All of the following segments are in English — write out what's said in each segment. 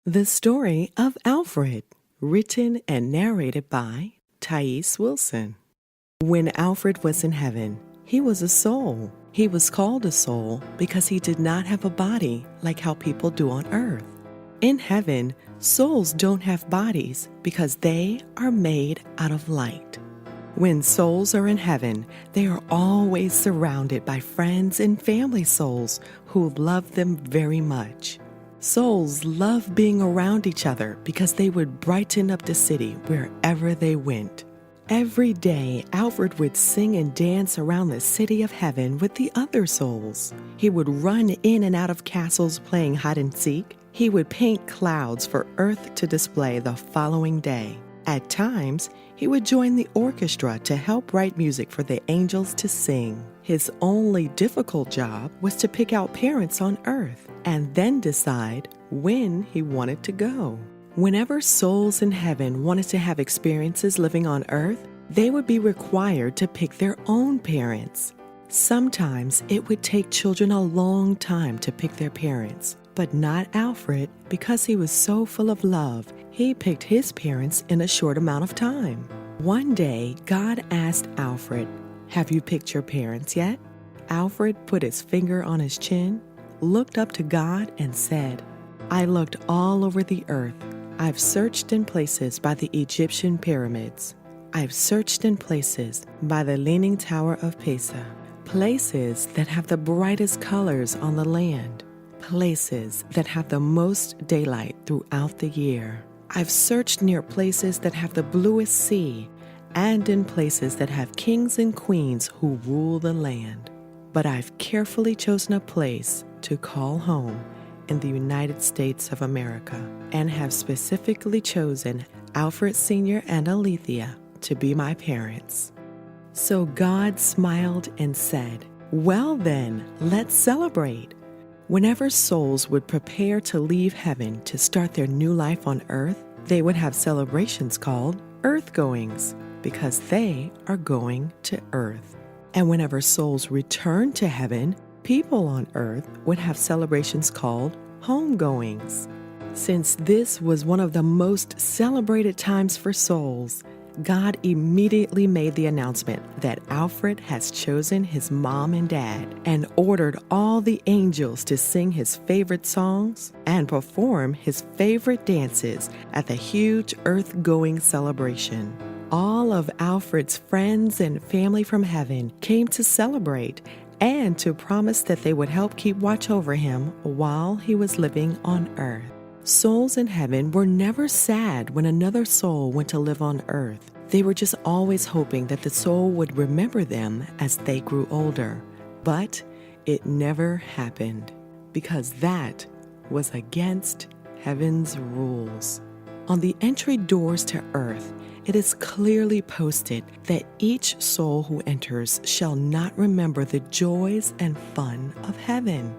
The Story of Alfred, written and narrated by Thais Wilson. When Alfred was in heaven, he was a soul. He was called a soul because he did not have a body like how people do on earth. In heaven, souls don't have bodies because they are made out of light. When souls are in heaven, they are always surrounded by friends and family souls who love them very much. Souls love being around each other because they would brighten up the city wherever they went. Every day, Alfred would sing and dance around the city of heaven with the other souls. He would run in and out of castles playing hide and seek. He would paint clouds for Earth to display the following day. At times, he would join the orchestra to help write music for the angels to sing. His only difficult job was to pick out parents on Earth and then decide when he wanted to go. Whenever souls in heaven wanted to have experiences living on Earth, they would be required to pick their own parents. Sometimes it would take children a long time to pick their parents, but not Alfred. Because he was so full of love, he picked his parents in a short amount of time. One day, God asked Alfred, "Have you picked your parents yet?" Alfred put his finger on his chin, looked up to God, and said, "I looked all over the earth. I've searched in places by the Egyptian pyramids. I've searched in places by the Leaning Tower of Pisa, places that have the brightest colors on the land, places that have the most daylight throughout the year. I've searched near places that have the bluest sea and in places that have kings and queens who rule the land. But I've carefully chosen a place to call home in the United States of America and have specifically chosen Alfred Sr. and Alethea to be my parents." So God smiled and said, "Well then, let's celebrate." Whenever souls would prepare to leave heaven to start their new life on earth, they would have celebrations called earth-goings because they are going to earth. And whenever souls return to heaven, people on earth would have celebrations called homegoings. Since this was one of the most celebrated times for souls, God immediately made the announcement that Alfred has chosen his mom and dad and ordered all the angels to sing his favorite songs and perform his favorite dances at the huge earth-going celebration. All of Alfred's friends and family from heaven came to celebrate and to promise that they would help keep watch over him while he was living on earth. Souls in heaven were never sad when another soul went to live on earth. They were just always hoping that the soul would remember them as they grew older. But it never happened because that was against heaven's rules. On the entry doors to earth, it is clearly posted that each soul who enters shall not remember the joys and fun of heaven.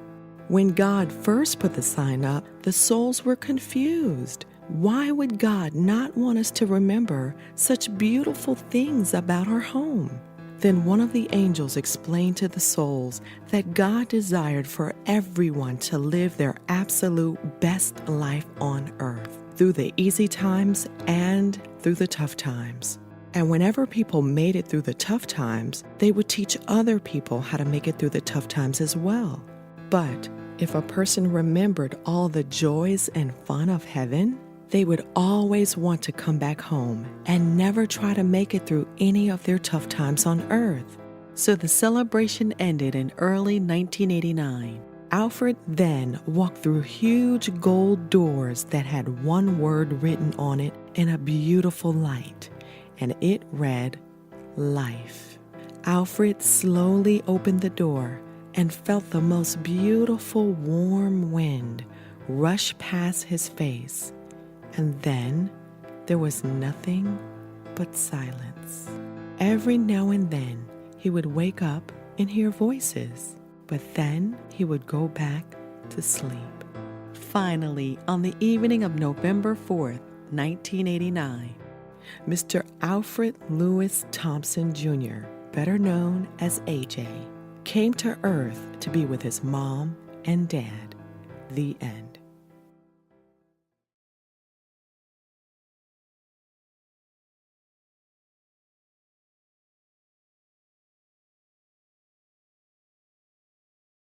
When God first put the sign up, the souls were confused. Why would God not want us to remember such beautiful things about our home? Then one of the angels explained to the souls that God desired for everyone to live their absolute best life on earth, through the easy times and through the tough times. And whenever people made it through the tough times, they would teach other people how to make it through the tough times as well. But if a person remembered all the joys and fun of heaven, they would always want to come back home and never try to make it through any of their tough times on earth. So the celebration ended in early 1989. Alfred then walked through huge gold doors that had one word written on it in a beautiful light, and it read, "Life." Alfred slowly opened the door and felt the most beautiful warm wind rush past his face. And then there was nothing but silence. Every now and then he would wake up and hear voices, but then he would go back to sleep. Finally, on the evening of November 4th, 1989, Mr. Alfred Lewis Thompson Jr., better known as AJ, came to Earth to be with his mom and dad. The end.